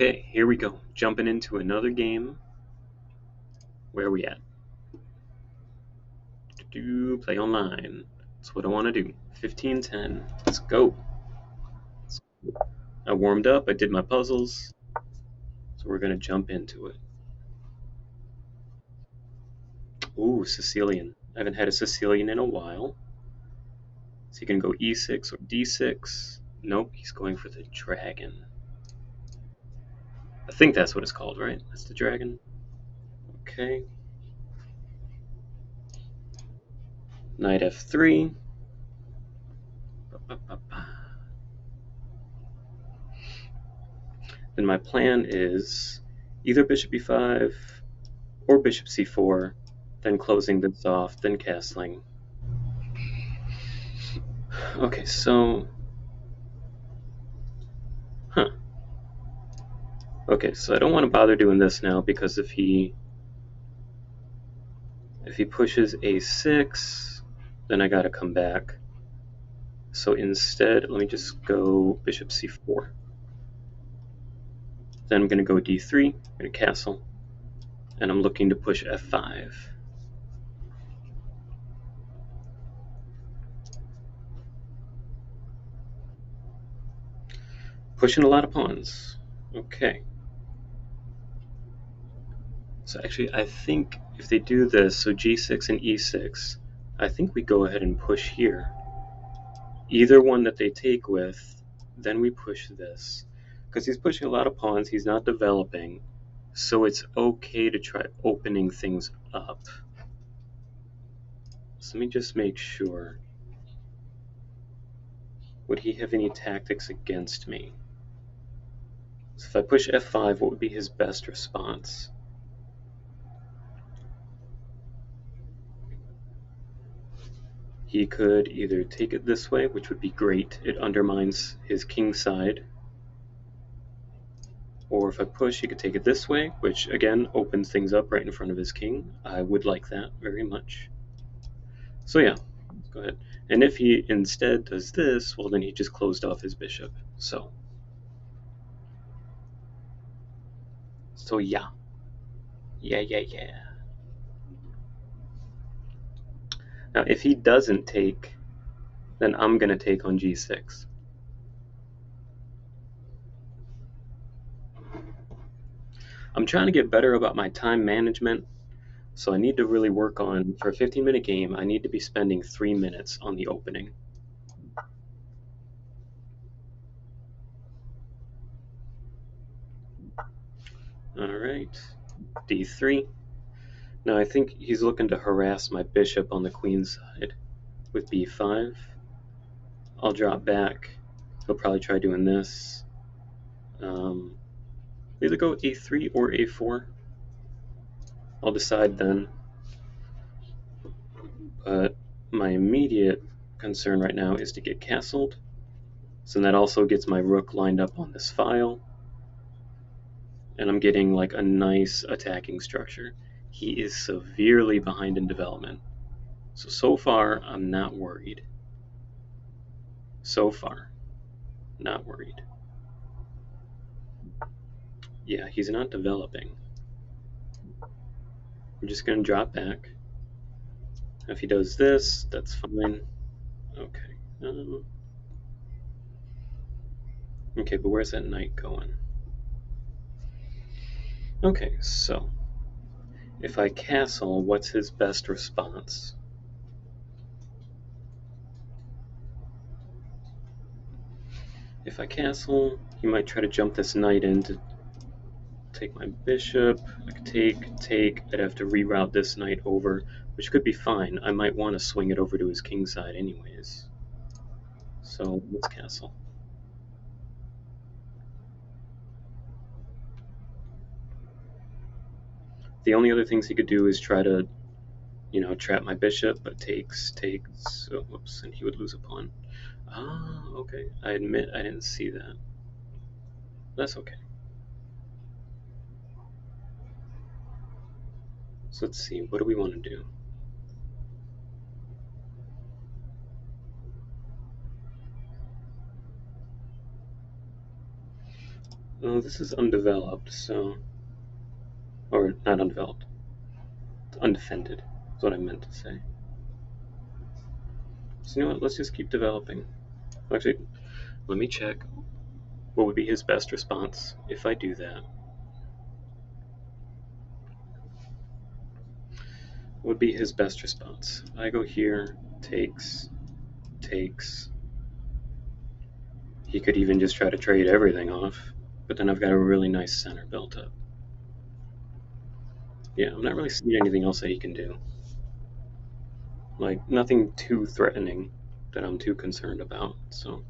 Okay, here we go. Jumping into another game. Where are we at? Play online. That's what I want to do. 15:10. Let's go. I warmed up. I did my puzzles. So we're going to jump into it. Ooh, Sicilian. I haven't had a Sicilian in a while. So he can go e6 or d6. Nope, he's going for the dragon. I think that's what it's called, right? That's the dragon. Okay. Knight f3. Then my plan is either bishop e5 or bishop c4, then closing this off, then castling. Okay, so... Okay, so I don't want to bother doing this now because if he pushes a6, then I gotta come back. So instead, let me just go bishop c4. Then I'm gonna go d3, I'm gonna castle, and I'm looking to push f5. Pushing a lot of pawns. Okay. So actually, I think if they do this, so g6 and e6, I think we go ahead and push here. Either one that they take with, then we push this. Because he's pushing a lot of pawns, he's not developing, so it's okay to try opening things up. So let me just make sure. Would he have any tactics against me? So if I push f5, what would be his best response? He could either take it this way, which would be great. It undermines his king side. Or if I push, he could take it this way, which again opens things up right in front of his king. I would like that very much. So yeah, let's go ahead. And if he instead does this, well then he just closed off his bishop. So yeah. Yeah. Now if he doesn't take, then I'm gonna take on g6. I'm trying to get better about my time management, so I need to really work on, for a 15-minute game, I need to be spending 3 minutes on the opening. Alright, d3. Now I think he's looking to harass my bishop on the queen side with b5. I'll drop back. He'll probably try doing this. Either go a3 or a4. I'll decide then. But my immediate concern right now is to get castled. So that also gets my rook lined up on this file. And I'm getting like a nice attacking structure. He is severely behind in development. So far, I'm not worried. So far, not worried. Yeah, he's not developing. I'm just going to drop back. If he does this, that's fine. Okay. Okay, but where's that knight going? Okay, so if I castle, what's his best response? If I castle, he might try to jump this knight in to take my bishop. I could take. I'd have to reroute this knight over, which could be fine. I might want to swing it over to his king side anyways. So let's castle. The only other things he could do is try to, trap my bishop, but takes. Oh, whoops, and he would lose a pawn. Ah, okay. I admit I didn't see that. That's okay. So let's see, what do we want to do? Oh, this is undeveloped, so... Or, not undeveloped. It's undefended, is what I meant to say. So you know what, let's just keep developing. Actually, let me check what would be his best response if I do that. What would be his best response? I go here, takes. He could even just try to trade everything off, but then I've got a really nice center built up. Yeah, I'm not really seeing anything else that he can do. Like, nothing too threatening that I'm too concerned about, so...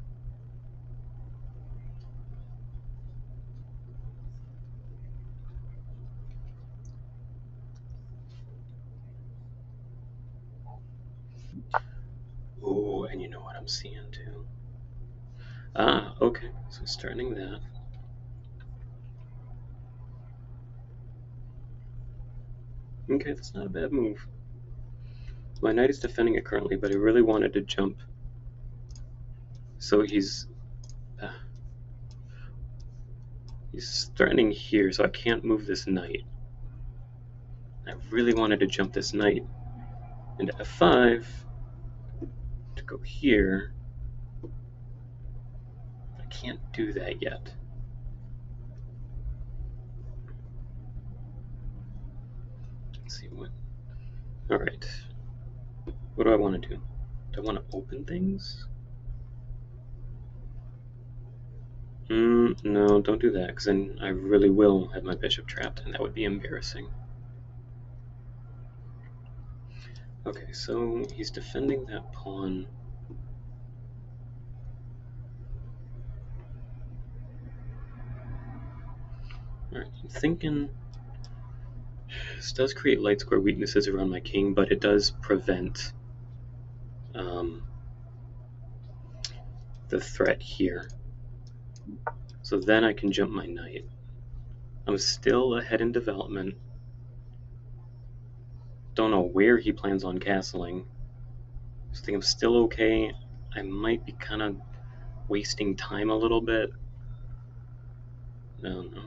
Oh, and you know what I'm seeing too? Ah, okay, so starting that. Okay, that's not a bad move. My knight is defending it currently, but I really wanted to jump. So he's threatening here, so I can't move this knight. I really wanted to jump this knight into f5 to go here. I can't do that yet. Let's see what... Alright. What do I want to do? Do I want to open things? No, don't do that, because then I really will have my bishop trapped, and that would be embarrassing. Okay, so he's defending that pawn. Alright, I'm thinking this does create light square weaknesses around my king, but it does prevent the threat here. So then I can jump my knight. I'm still ahead in development. Don't know where he plans on castling. I think I'm still okay. I might be kind of wasting time a little bit. I don't know.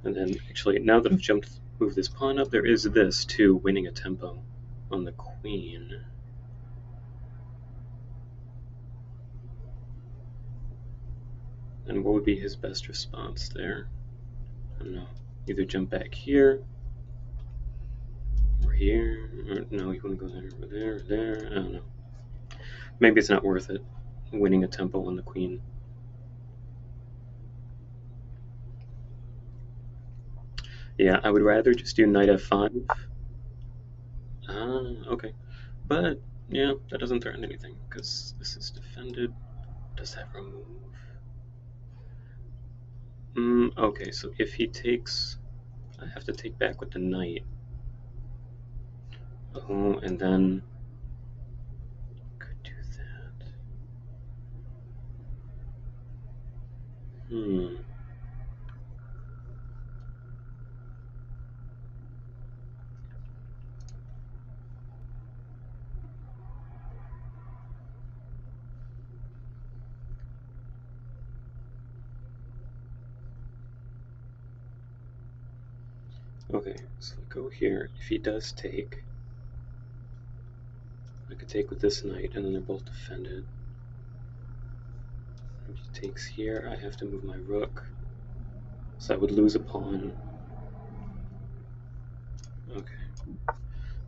And then, actually, now that I've moved this pawn up, there is this, too, winning a tempo on the queen. And what would be his best response there? I don't know. Either jump back here, or here, or no, you want to go there, or there, or there, I don't know. Maybe it's not worth it, winning a tempo on the queen. Yeah, I would rather just do knight f5. Okay. But, yeah, that doesn't threaten anything, because this is defended. Does that remove? Okay, so if he takes... I have to take back with the knight. Oh, and then... Could do that. Okay, so I go here. If he does take, I could take with this knight, and then they're both defended. If he takes here, I have to move my rook, so I would lose a pawn. Okay.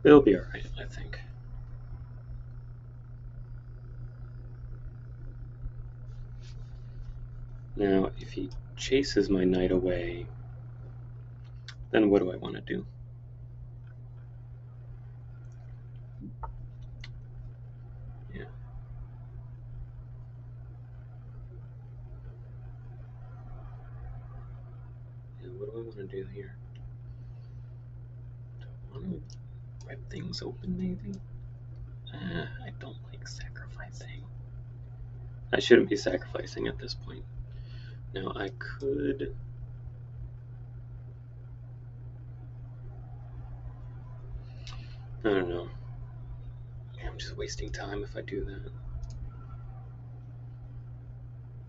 It'll be alright, I think. Now, if he chases my knight away, then what do I want to do? Yeah. Yeah, what do I want to do here? Do I want to rip things open, maybe? I don't like sacrificing. I shouldn't be sacrificing at this point. Now I could... I don't know. I'm just wasting time if I do that.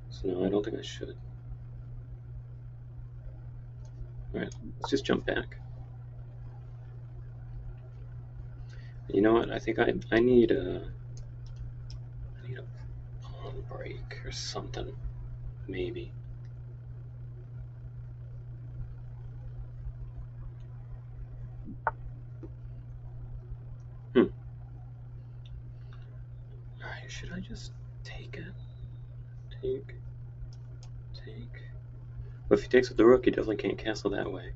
So no, I don't think I should. Alright, let's just jump back. You know what? I think I need a pawn break or something, maybe. Alright, should I just take it? Take. Well, if he takes with the rook, he definitely can't castle that way.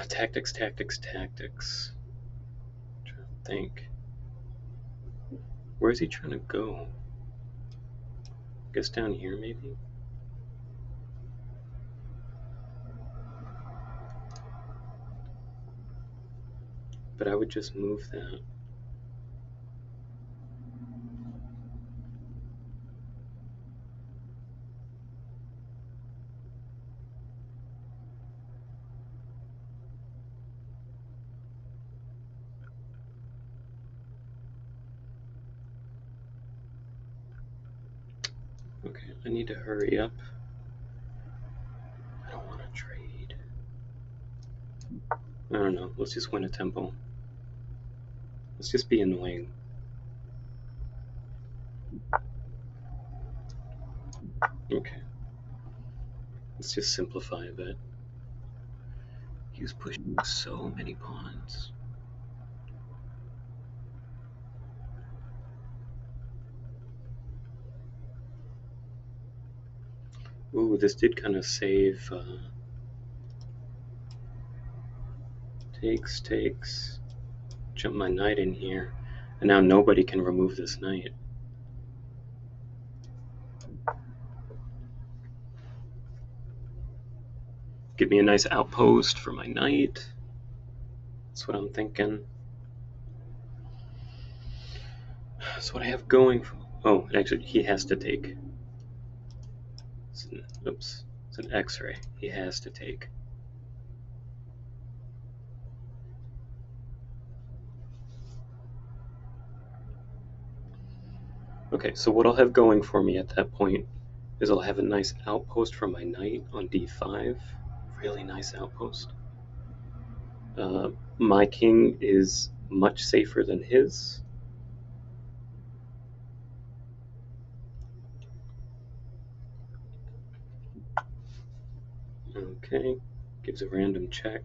Tactics. I'm trying to think. Where's he trying to go? I guess down here, maybe? But I would just move that. Okay, I need to hurry up. I don't want to trade. I don't know, let's just win a tempo. Let's just be annoying. Okay. Let's just simplify a bit. He was pushing so many pawns. Ooh, this did kind of save. Takes. Jump my knight in here. And now nobody can remove this knight. Give me a nice outpost for my knight. That's what I'm thinking. That's what I have going for... Oh, actually, he has to take. Oops. It's an X-ray. He has to take. Okay, so what I'll have going for me at that point is I'll have a nice outpost for my knight on d5. Really nice outpost. My king is much safer than his. Okay, gives a random check.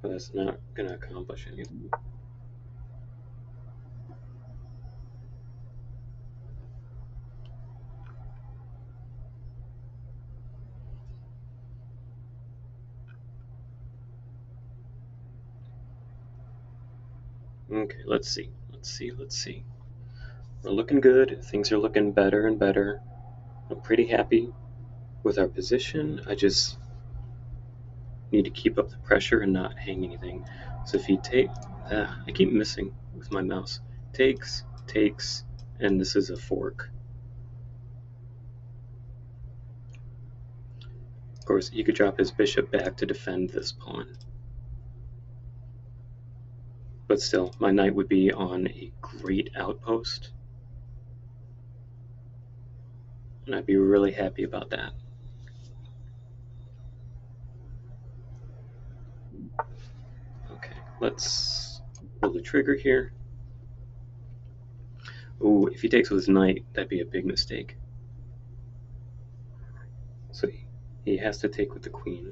But that's not going to accomplish anything. Okay, let's see. We're looking good. Things are looking better and better. I'm pretty happy with our position. I just need to keep up the pressure and not hang anything. So if he I keep missing with my mouse. Takes, and this is a fork. Of course, he could drop his bishop back to defend this pawn. But still, my knight would be on a great outpost. And I'd be really happy about that. Okay, let's pull the trigger here. Ooh, if he takes with his knight, that'd be a big mistake. So he has to take with the queen.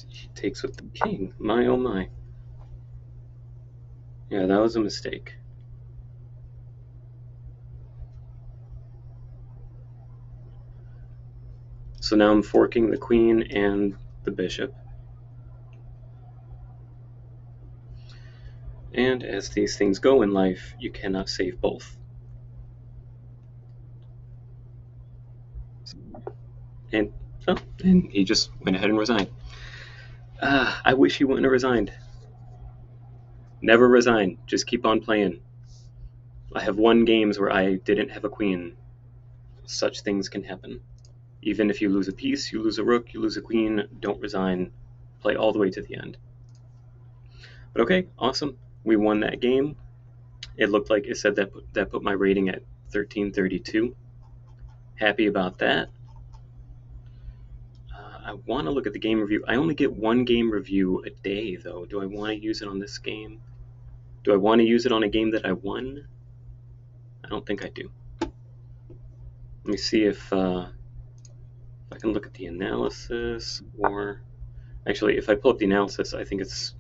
He takes with the king. My oh my. Yeah, that was a mistake. So now I'm forking the queen and the bishop. And as these things go in life, you cannot save both. And he just went ahead and resigned. I wish he wouldn't have resigned. Never resign. Just keep on playing. I have won games where I didn't have a queen. Such things can happen. Even if you lose a piece, you lose a rook, you lose a queen, don't resign. Play all the way to the end. But okay, awesome. We won that game. It looked like it said that put my rating at 1332. Happy about that. I want to look at the game review. I only get one game review a day, though. Do I want to use it on this game? Do I want to use it on a game that I won? I don't think I do. Let me see if I can look at the analysis, or actually, if I pull up the analysis, I think it's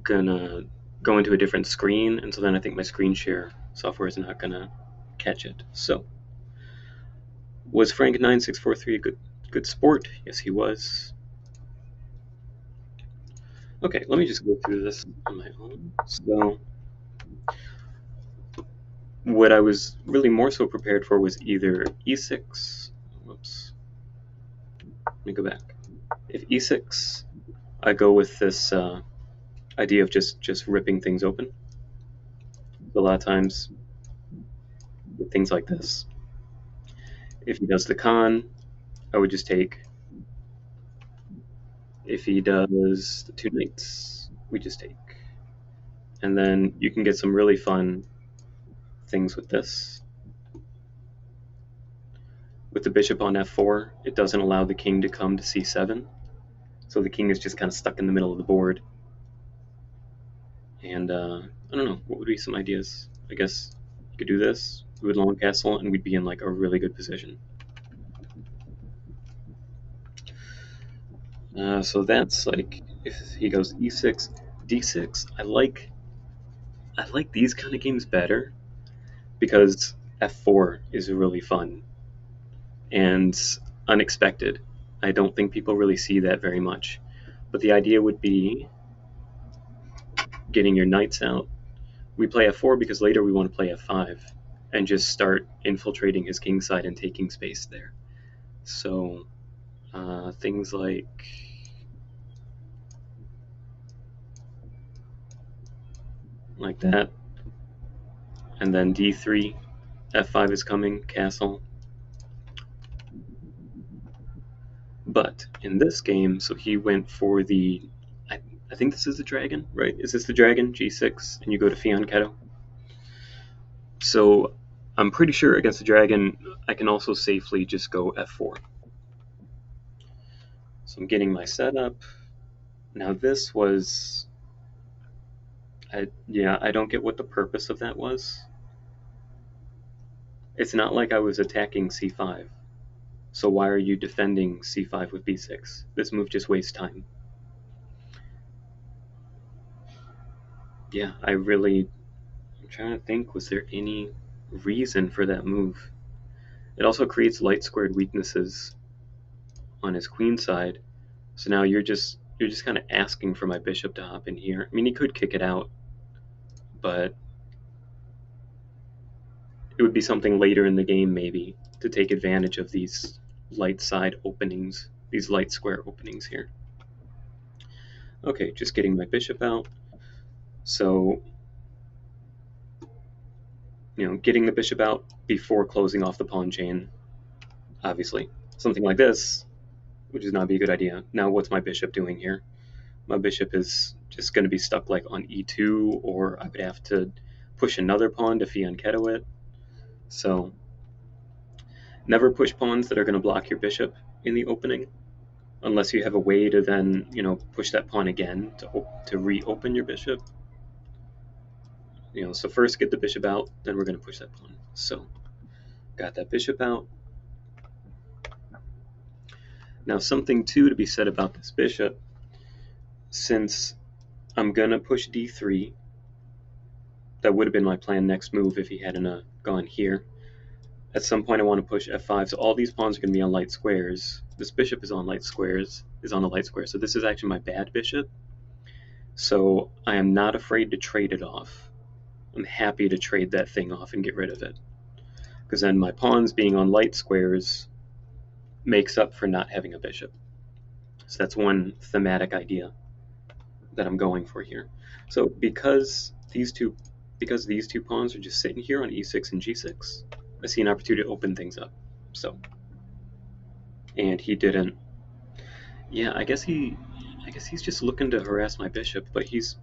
gonna go into a different screen, and so then I think my screen share software is not gonna catch it. So, was Frank9643 a good sport? Yes, he was. Okay, let me just go through this on my own. So, what I was really more so prepared for was either e6. Whoops. Let me go back. If e6, I go with this idea of just ripping things open. A lot of times, with things like this, if he does the con, I would just take. If he does the 2 knights, we just take. And then you can get some really fun things with this. With the bishop on f4, it doesn't allow the king to come to c7. So the king is just kind of stuck in the middle of the board. And I don't know, what would be some ideas? I guess you could do this. We would long castle, and we'd be in like a really good position. So that's like, if he goes e6, d6, I like these kind of games better because f4 is really fun and unexpected. I don't think people really see that very much. But the idea would be getting your knights out. We play f4 because later we want to play f5 and just start infiltrating his king side and taking space there. So things like that. And then d3, f5 is coming, castle. But in this game, so he went for the, I think this is the dragon, right? Is this the dragon, g6, and you go to fianchetto? So I'm pretty sure against the dragon, I can also safely just go f4. So I'm getting my setup. Now this was, I don't get what the purpose of that was. It's not like I was attacking c5. So why are you defending c5 with b6? This move just wastes time. Yeah, I'm trying to think, was there any reason for that move? It also creates light squared weaknesses on his queen side. So now you're just kind of asking for my bishop to hop in here. I mean, he could kick it out, but it would be something later in the game maybe to take advantage of these light side openings, these light square openings here. Okay, just getting my bishop out. So, getting the bishop out before closing off the pawn chain, obviously. Something like this would just not be a good idea. Now, what's my bishop doing here? My bishop is just going to be stuck like on e2, or I would have to push another pawn to fianchetto it. So never push pawns that are going to block your bishop in the opening, unless you have a way to then, push that pawn again to reopen your bishop. So first get the bishop out, then we're going to push that pawn. So got that bishop out. Now something too to be said about this bishop, since I'm going to push d3, that would have been my plan next move if he hadn't gone here. At some point I want to push f5, so all these pawns are going to be on light squares. This bishop is on light squares, is on a light square, so this is actually my bad bishop. So I am not afraid to trade it off. I'm happy to trade that thing off and get rid of it. Because then my pawns being on light squares makes up for not having a bishop. So that's one thematic idea that I'm going for here. So because these two pawns are just sitting here on e6 and g6, I see an opportunity to open things up. So, and he didn't. Yeah, I guess he's just looking to harass my bishop, but he's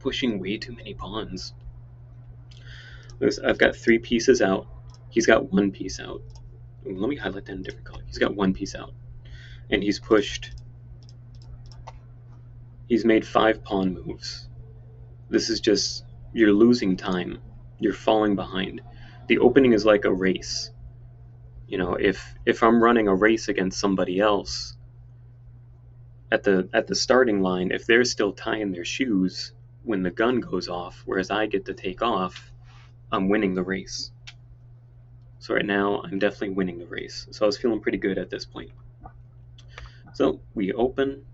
pushing way too many pawns. I've got 3 pieces out. He's got 1 piece out. Let me highlight that in a different color. He's got 1 piece out, and he's made 5 pawn moves. This is just, you're losing time. You're falling behind. The opening is like a race. You know, if I'm running a race against somebody else at the starting line, if they're still tying their shoes when the gun goes off, whereas I get to take off, I'm winning the race. So right now, I'm definitely winning the race. So I was feeling pretty good at this point. So we open.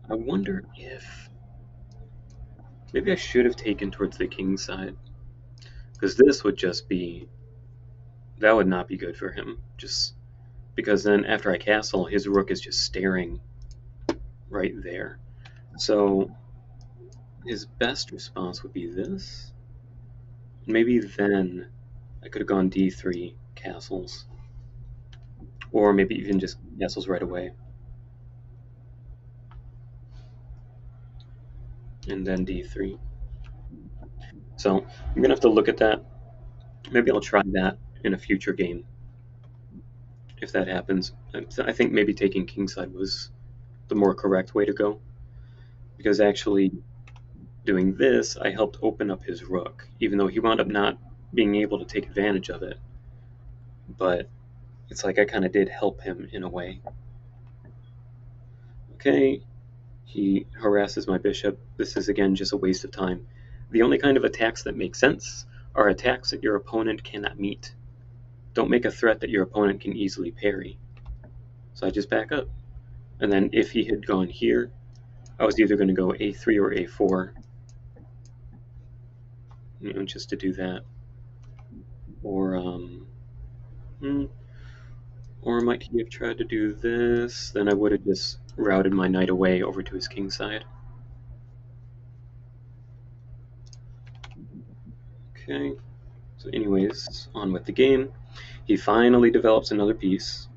I wonder if maybe I should have taken towards the king side, because this would just be, that would not be good for him. Just because then after I castle, his rook is just staring right there. So his best response would be this. Maybe then I could have gone d3 castles, or maybe even just castles right away, and then d3. So I'm gonna have to look at that. Maybe I'll try that in a future game if that happens. I think maybe taking kingside was the more correct way to go, because actually doing this, I helped open up his rook, even though he wound up not being able to take advantage of it. But it's like I kind of did help him in a way. Okay, he harasses my bishop. This is, again, just a waste of time. The only kind of attacks that make sense are attacks that your opponent cannot meet. Don't make a threat that your opponent can easily parry. So I just back up. And then if he had gone here, I was either going to go a3 or a4, you know, just to do that. Or might he have tried to do this? Then I would have just routed my knight away over to his king side. Okay, so anyways, on with the game. He finally develops another piece.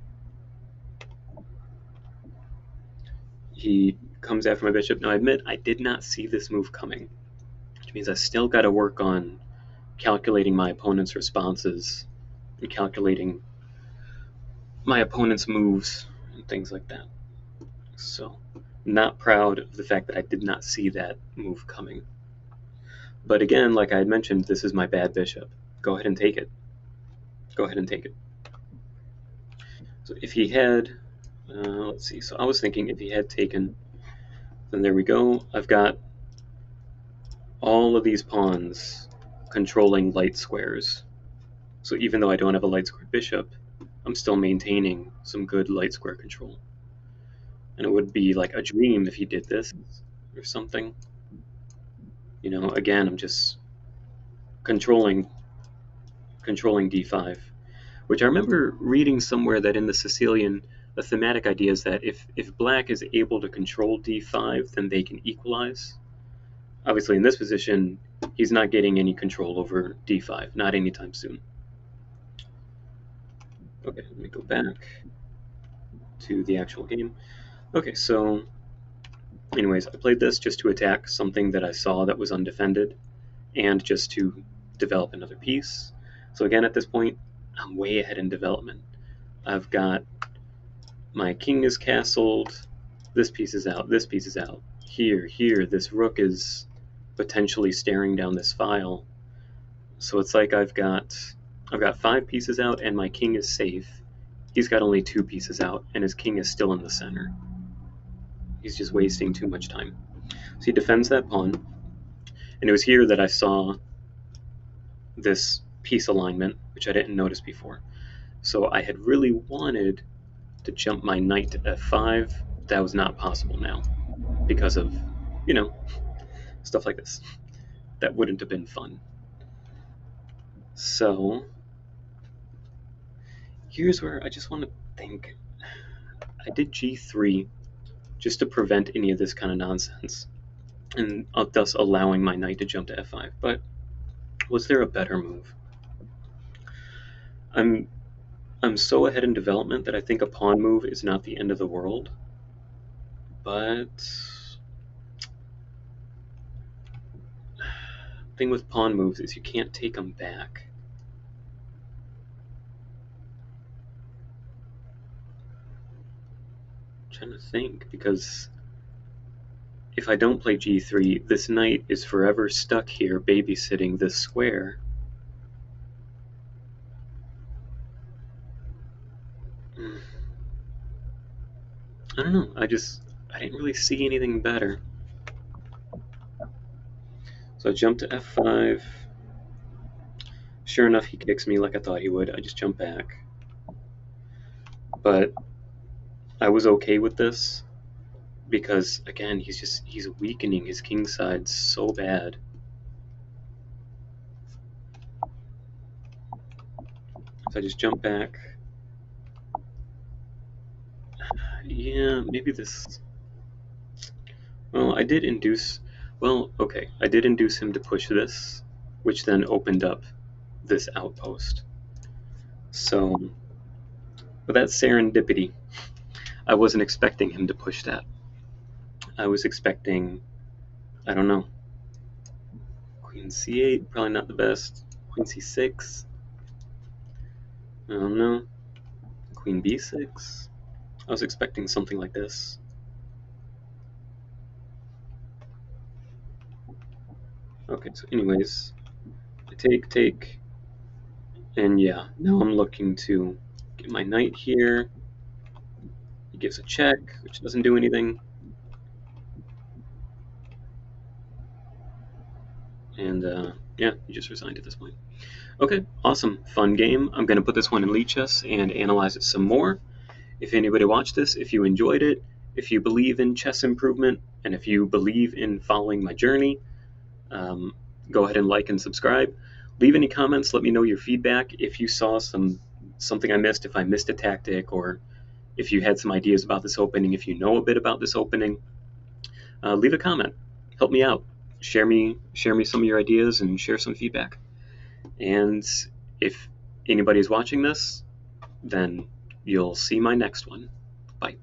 He comes after my bishop. Now I admit I did not see this move coming, which means I still got to work on calculating my opponent's responses and calculating my opponent's moves and things like that. So, not proud of the fact that I did not see that move coming. But again, like I had mentioned, this is my bad bishop. Go ahead and take it. Go ahead and take it. So if he had, let's see, so I was thinking if he had taken, then there we go. I've got all of these pawns controlling light squares. So even though I don't have a light squared bishop, I'm still maintaining some good light square control. And it would be like a dream if he did this or something. You know, again, I'm just controlling d5, which I remember reading somewhere that in the Sicilian, the thematic idea is that if black is able to control d5, then they can equalize. Obviously, in this position, he's not getting any control over d5, not anytime soon. Okay, let me go back to the actual game. Okay, so anyways, I played this just to attack something that I saw that was undefended and just to develop another piece. So again, at this point, I'm way ahead in development. I've got my king is castled, this piece is out, this piece is out. Here, this rook is potentially staring down this file. So it's like I've got 5 pieces out and my king is safe. He's got only 2 pieces out and his king is still in the center. He's just wasting too much time. So he defends that pawn. And it was here that I saw this piece alignment, which I didn't notice before. So I had really wanted to jump my knight to f5. That was not possible now because of you know, stuff like this. That wouldn't have been fun. So here's where I just want to think. I did g3 just to prevent any of this kind of nonsense, and thus allowing my knight to jump to f5. But was there a better move? I'm so ahead in development that I think a pawn move is not the end of the world. But the thing with pawn moves is you can't take them back. I'm trying to think, because if I don't play g3, this knight is forever stuck here babysitting this square. I don't know, I didn't really see anything better. So I jump to f5. Sure enough, he kicks me like I thought he would. I just jump back. But I was okay with this because, again, he's weakening his king side so bad. So I just jump back. Yeah, maybe this... Well, I did induce... Well, okay, I did induce him to push this, which then opened up this outpost. So, but that's serendipity. I wasn't expecting him to push that. I was expecting, I don't know, Queen c8, probably not the best. Queen c6, I don't know. Queen b6, I was expecting something like this. Okay, so anyways, I take, and yeah, now I'm looking to get my knight here. He gives a check, which doesn't do anything. And yeah, he just resigned at this point. Okay, awesome, fun game. I'm gonna put this one in Lichess and analyze it some more. If anybody watched this, if you enjoyed it, if you believe in chess improvement, and if you believe in following my journey, go ahead and like and subscribe. Leave any comments, let me know your feedback. If you saw something I missed, if I missed a tactic, or if you had some ideas about this opening, if you know a bit about this opening, leave a comment. Help me out. Share me some of your ideas and share some feedback. And if anybody is watching this, then you'll see my next one. Bye.